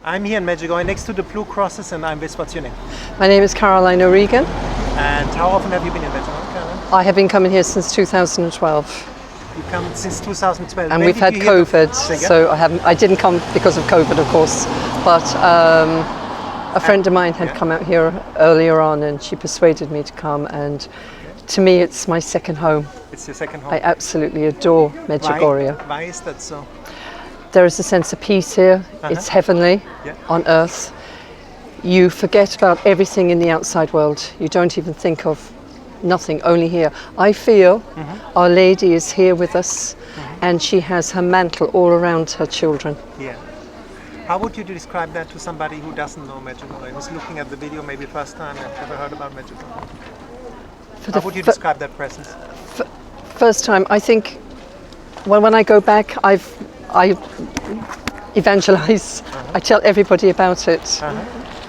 I'm here in Medjugorje next to the Blue Crosses, and I'm with, what's your name? My name is Caroline O'Regan. And how often have you been in Medjugorje, Caroline? I have been coming here since 2012. You come since 2012. And When we've did had you hear COVID, so I didn't come because of COVID, of course. But a friend of mine had come out here earlier on, and she persuaded me to come. And to me, it's my second home. It's your second home. I absolutely adore Medjugorje. Why is that so? There is a sense of peace here. It's heavenly on earth. You forget about everything in the outside world. You don't even think of nothing, only here. I feel Our Lady is here with us, and she has her mantle all around her children. Yeah. How would you describe that to somebody who doesn't know Medjugorje, who's looking at the video maybe first time and never heard about Medjugorje? How would you describe that presence? First time, I think, well, when I go back, I evangelize. I tell everybody about it.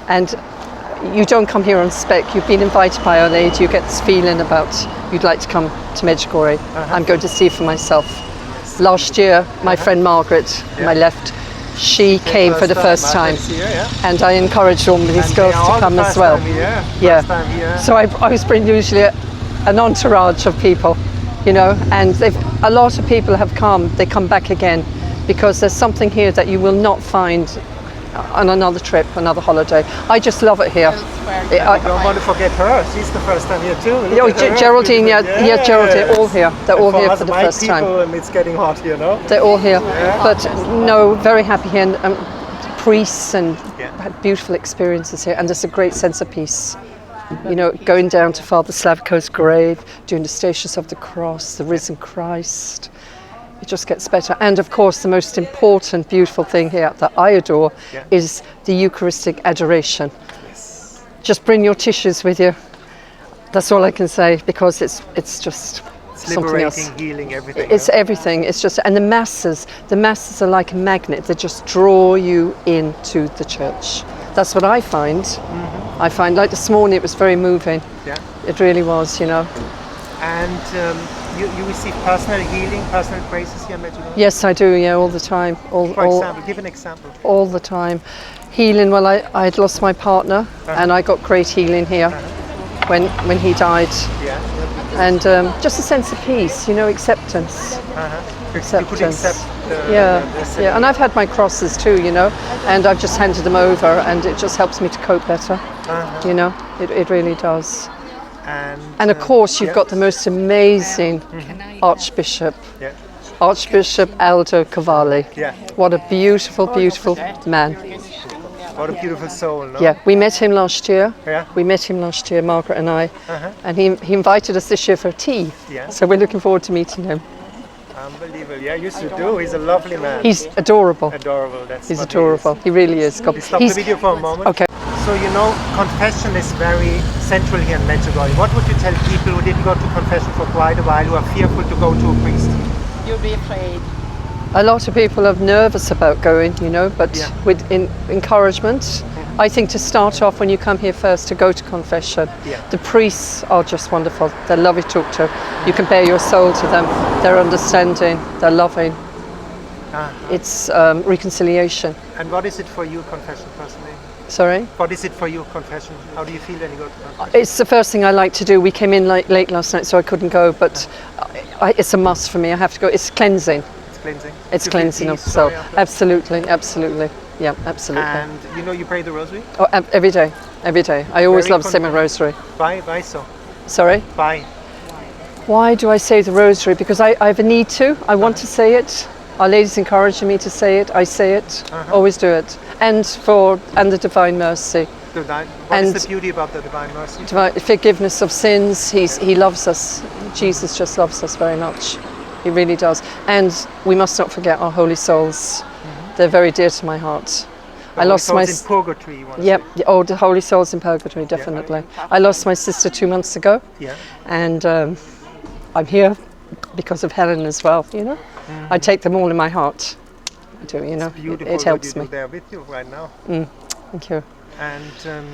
And you don't come here on spec. You've been invited by Our Lady. You get this feeling about you'd like to come to Medjugorje. I'm going to see for myself. Last year, my friend Margaret, on my left, she came for the first time. And I encouraged all these girls to come as well. So I was bringing usually an entourage of people, you know, and a lot of people have come. They come back again, because there's something here that you will not find on another trip, another holiday. I just love it here. I don't want to forget her. She's the first time here too. Geraldine, Geraldine, all here. They're all here for the first time. And it's getting hot, you know. They're all here. But no, very happy here. And priests and had beautiful experiences here. And there's a great sense of peace. You know, going down to Father Slavko's grave, doing the Stations of the Cross, the risen Christ. It just gets better. And of course, the most important, beautiful thing here that I adore is the Eucharistic adoration. Just bring your tissues with you. That's all I can say, because it's just something else. Healing, everything. It's everything. It's just, and the masses are like a magnet. They just draw you into the church. That's what I find. I find, like this morning, it was very moving. Yeah. It really was, you know. And you receive personal healing, personal graces here in Medjugorje? Yes, I do, yeah, all the time. For example, give an example. All the time. Healing, well, I had lost my partner, and I got great healing here when he died. And just a sense of peace, you know, acceptance. Acceptance. You could accept yeah, and I've had my crosses too, you know, and I've just handed them over, and it just helps me to cope better. You know, it really does. And of course, you've got the most amazing Archbishop, Archbishop Aldo Cavalli. What a beautiful, beautiful man. What a beautiful soul, no? Yeah, we met him last year. We met him last year, Margaret and I. And he invited us this year for tea. So we're looking forward to meeting him. Unbelievable. Yeah, you should do. He's a lovely man. He's adorable. Adorable. He's adorable. He really is. Stop the video for a moment. Okay. So, you know, confession is very central here in Medjugorje. What would you tell people who didn't go to confession for quite a while, who are fearful to go to a priest? You'll be afraid. A lot of people are nervous about going, you know, but with encouragement. I think to start off, when you come here first, to go to confession. The priests are just wonderful. They're lovely to talk to. You can bare your soul to them. They're understanding. They're loving. It's reconciliation. And what is it for you, confession, personally? Sorry? What is it for you, confession? How do you feel when you go to confession? It's the first thing I like to do. We came in late last night, so I couldn't go, but it's a must for me. I have to go. It's cleansing. It's cleansing? It's cleansing of the soul. Absolutely, absolutely. Yeah, absolutely. And you know you pray the rosary? Oh, every day, every day. I always love saying my rosary. Why so? Sorry? Why do I say the rosary? Because I have a need to. I want to say it. Our Lady's encouraging me to say it. I say it. Always do it. And the Divine Mercy. What is the beauty about the Divine Mercy? Forgiveness of sins. He loves us. Jesus just loves us very much. He really does. And we must not forget our holy souls. They're very dear to my heart. I lost my in purgatory. You want to say? Oh, the holy souls in purgatory, definitely. I lost my sister 2 months ago. And I'm here because of Helen as well. You know, I take them all in my heart. I do. You know, it's beautiful. It helps me. They're with you right now. Thank you. And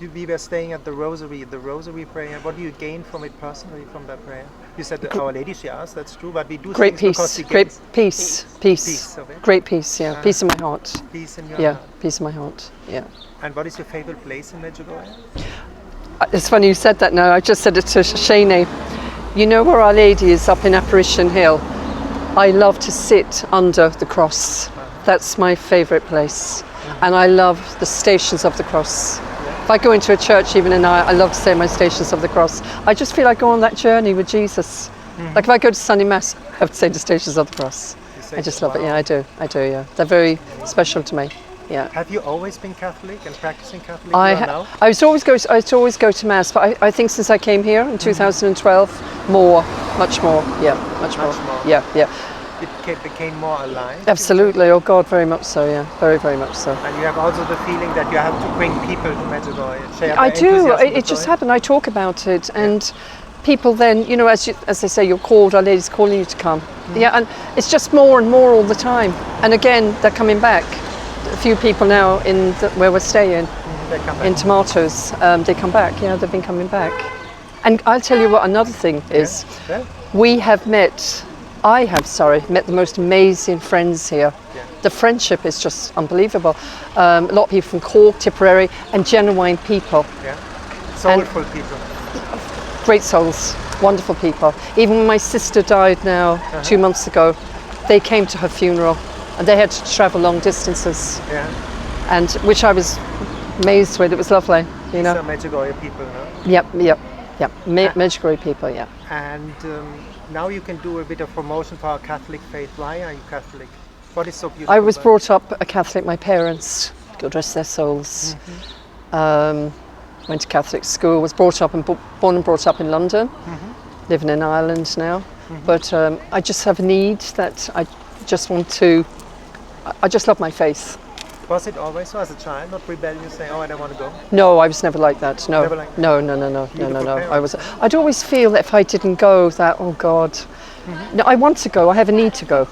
we were staying at the Rosary prayer. What do you gain from it personally, from that prayer? You said that Our Lady, she asked, that's true, but we do Great things because peace, we great gain peace. peace of it. Great peace, yeah. Peace in my heart. Peace in your Yeah, heart. peace in my heart, yeah. And what is your favorite place in Medjugorje? It's funny you said that now. I just said it to Shane. You know where Our Lady is up in Apparition Hill? I love to sit under the cross. That's my favourite place. And I love the Stations of the Cross. If I go into a church even I love to say my Stations of the Cross. I just feel I go on that journey with Jesus. Like if I go to Sunday Mass, I have to say the Stations of the Cross. I just love it, yeah, I do, yeah. They're very special to me, yeah. Have you always been Catholic and practicing Catholic now? I used to always go to Mass, but I think since I came here in 2012, much more, yeah, much more. Yeah. It became more alive? Absolutely, oh God, very much so, yeah, very, very much so. And you have also the feeling that you have to bring people to Medjugorje, share I their do, enthusiasm it with just joy? happened, I talk about it, and people then, you know, as they say, you're called, Our Lady's calling you to come. Yeah, and it's just more and more all the time. And again, they're coming back. A few people now where we're staying, in Tomatoes, they come back, yeah, they've been coming back. And I'll tell you what another thing is. Yeah. I have met the most amazing friends here. Yeah. The friendship is just unbelievable. A lot of people from Cork, Tipperary, and genuine people. Yeah. Soulful people. Great souls, wonderful people. Even when my sister died now 2 months ago, they came to her funeral and they had to travel long distances. Yeah. And which I was amazed with. It was lovely, you know. These are Medjugorje people, no? Yep. Medjugorje people, yeah. And now you can do a bit of promotion for our Catholic faith. Why are you Catholic? What is so beautiful? I was brought up a Catholic. My parents, God rest their souls, went to Catholic school. Was born and brought up in London, living in Ireland now. But I just have a need that I just love my faith. Was it always so as a child, not rebellious, saying, "Oh, I don't want to go"? No, I was never like that. No, Never like that? No. I'd always feel that if I didn't go, that oh God, no, I want to go. I have a need to go.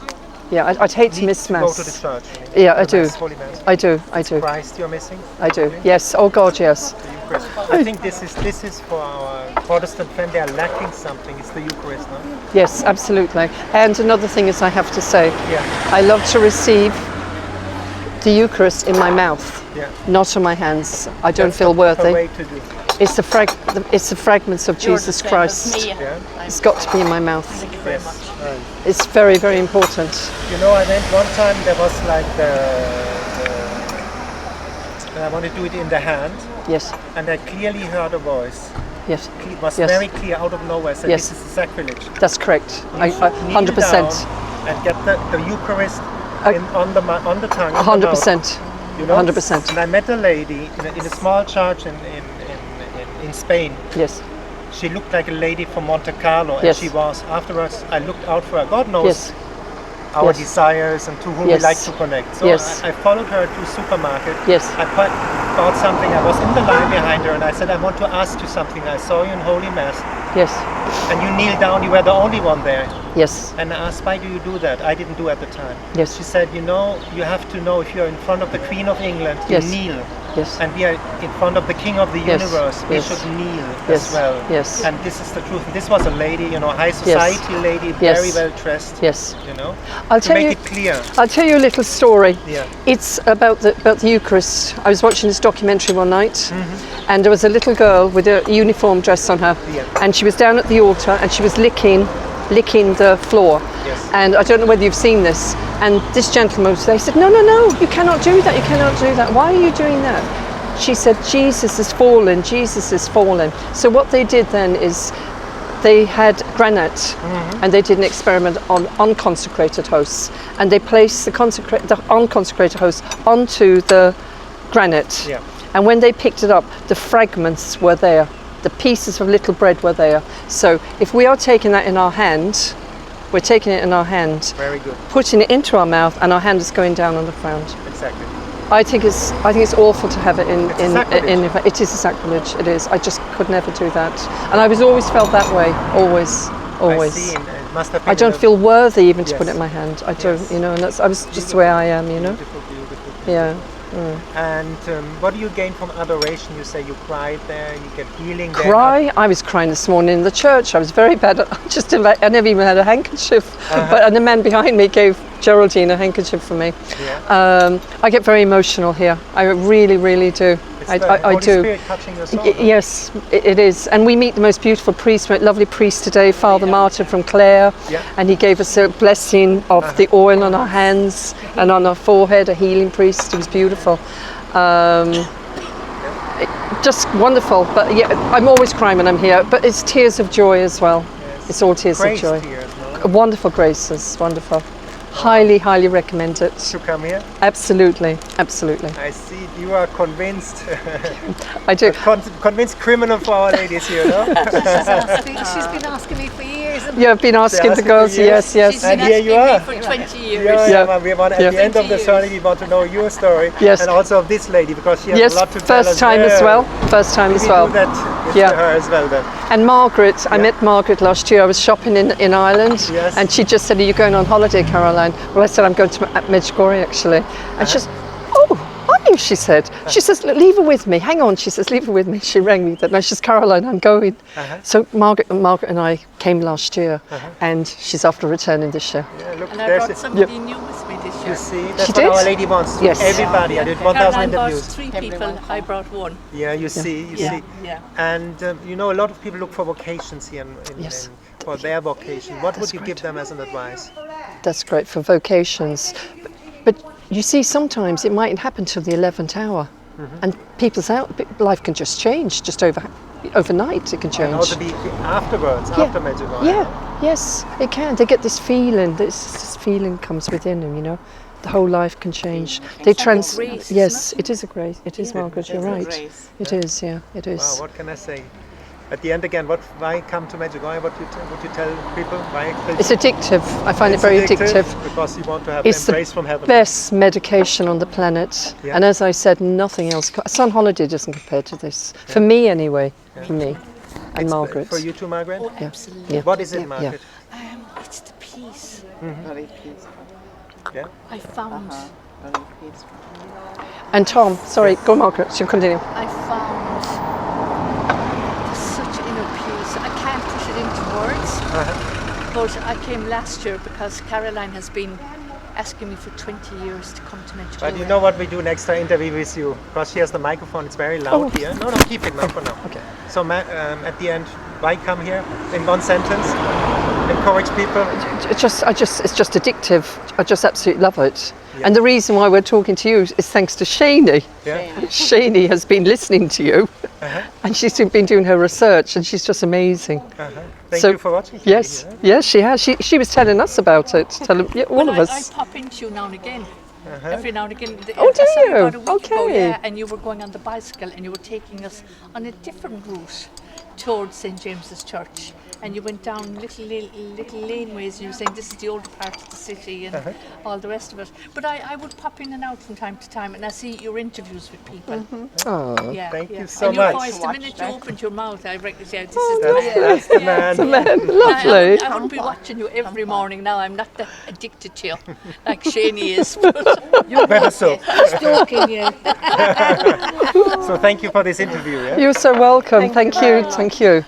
Yeah, I'd hate to miss Mass. Go to the church. You mean? Yeah, I The do. Mass, Holy Mass. I do. Christ, you're missing. I do. Yes. Oh God, yes. The Eucharist. I think this is for our Protestant friends. They are lacking something. It's the Eucharist, no? Yes, absolutely. And another thing is, I have to say, Yeah. I love to receive the Eucharist in my mouth, Yeah. not in my hands. I don't That's feel the worthy. way to do. It's the fragments of Jesus Christ. Yeah. It's got to be in my mouth. Yes. Right. It's very, very important. You know, I went one time. There was like and I wanted to do it in the hand, Yes, and I clearly heard a voice. yes, It was Yes. very clear out of nowhere. Said, Yes. "This is sacrilege." that's correct. I Kneel 100%. down and get the Eucharist on the tongue. in the mouth, 100%. You know? 100%. And I met a lady in a small church in Spain. Yes, She looked like a lady from Monte Carlo, and Yes. she was. Afterwards, I looked out for her. God knows yes, our Yes. desires and to whom Yes. we like to connect. So Yes. I followed her to a supermarket. yes, I bought something. I was in the line behind her, and I said, "I want to ask you something. I saw you in Holy Mass, yes, and you kneeled down. You were the only one there." yes, And I asked, "Why do you do that?" I didn't do at the time. Yes. She said, "You know, you have to know if you're in front of the Queen of England, you Yes. kneel. yes, And we are in front of the King of the Yes. universe. We Yes. should kneel Yes. as well." Yes. And this is the truth. This was a lady, you know, high society lady, Yes. very well dressed. yes. You know, I'll to tell make you. it clear. I'll tell you a little story. Yeah. It's about the Eucharist. I was watching this documentary one night, and there was a little girl with a uniform dress on her, Yeah. and she was down at the altar, and she was licking the floor. Yes. And I don't know whether you've seen this. And this gentleman was there. He said, "No, you cannot do that. You cannot do that. Why are you doing that?" She said, "Jesus is fallen. Jesus is fallen." So what they did then is they had granite, and they did an experiment on unconsecrated hosts, and they placed the unconsecrated host onto the granite. Yeah. And when they picked it up, the fragments were there. The pieces of little bread were there. So if we are taking that in our hand, we're taking it in our hand, Very good. putting it into our mouth, and our hand is going down on the ground. Exactly. I think it's awful to have it in sacrilege. it is a sacrilege. It is. I just could never do that, and I was always felt that way. Always. I see. And it must have been I don't in a feel worthy even to put Yes. it in my hand. I don't, Yes. you know, and that's. I was just the way I am, you know. Beautiful. Yeah. And what do you gain from adoration? You say you cried there, you get healing there. Cry? I was crying this morning in the church. I was very bad. I never even had a handkerchief. And the man behind me gave Geraldine a handkerchief for me. Yeah. I get very emotional here. I really, really do. It's the Holy Spirit touching your soul. Yes, it is. And we meet the most beautiful priest, lovely priest today, Father Martin from Clare. Yeah. And he gave us a blessing of the oil on our hands and on our forehead, a healing priest. It was beautiful. Just wonderful. But yeah, I'm always crying when I'm here. But it's tears of joy as well. Yes. It's all tears Grace of joy. tears, no? Wonderful graces, wonderful. Highly, highly recommend it. To come here? Absolutely, absolutely. I see you are convinced. I do. Convinced criminal for Our Lady here, no? She's been asking me for years. Yeah, I've been asking the girls, yes. She's been And here you asking are. me for 20 years. Yeah. We want, at Yeah. the end of the 20 journey, we want to know your story. Yes. And also of this lady, because she has Yes, a lot to tell us. first time as well. First time as We well. do that with Yeah. her as well then. And Margaret, I met Margaret last year. I was shopping in Ireland, Yes. and she just said, "Are you going on holiday, Caroline?" Well, I said, "I'm going to Medjugorje actually." And she says, "Oh, are you?" She said. She says, "Leave her with me. Hang on." She says, "Leave her with me." She rang me that night. She says, "Caroline, I'm going." So Margaret and I came last year, and she's after returning this year. Yeah, look, And I there's brought it. somebody new with me this You year. see, that's She what did? Our Lady wants. Yes. Everybody. I did 1,000 Caroline brought interviews. 3 people, I brought 1. Yeah, you see, you see. Yeah. And you know, a lot of people look for vocations here Yes. for their vocation. What would That's you great. give them as an advice? That's great for vocations. But you see, sometimes it mightn't happen till the 11th hour. And people's life can just change, just overnight it can And change. also be afterwards, Yeah. after Medjugorje. Yeah, yes, it can. They get this feeling, this feeling comes within them, you know. The whole life can change. They like a grace, yes, it is a grace. It is, Margaret, you're right. grace. It is, yeah, it is. Wow, what can I say? At the end again, why come to Medjugorje? What would you tell people? Why? It's addictive. I find it very addictive. Because you want to have It's embrace the from heaven. best medication on the planet. Yeah. And as I said, nothing else. Sun holiday doesn't compare to this. For me, anyway. For me. And It's Margaret. For you too, Margaret? Oh, Yeah. absolutely. Yeah. What is it, Margaret? It's the peace Very peaceful. Yeah. I found. Very peaceful. And Tom, sorry, go Margaret, you continue. I found such inner peace. I can't put it into words, but I came last year because Caroline has been asking me for 20 years to come to Medjugorje. But you know what we do next time interview with you? Because she has the microphone, it's very loud Oh. here. No, keep it now for now. Okay. So at the end, why come here? In one sentence, encourage people. It's just addictive. I just absolutely love it. And the reason why we're talking to you is thanks to Shani. Yeah. Shani has been listening to you, and she's been doing her research, and she's just amazing. Thank So, you for watching. Yes, yes, she has. She was telling us about it. All of I us. pop into you now and again. Every now and again. Oh, do I saw you? about a week ago, Okay. yeah, and you were going on the bicycle and you were taking us on a different route towards St James's Church. And you went down little laneways and you were saying this is the older part of the city and all the rest of it. But I would pop in and out from time to time and I see your interviews with people. Oh, Yeah, Thank yeah. you so and your much. voice, the Watch minute that. you opened your mouth, I recognised this is the man. That's the man. lovely. I wouldn't be watching you every morning now. I'm not that addicted to you like Shani is. Better so. Stalking you. So thank you for this interview. Yeah? You're so welcome. Thank you. Thank you.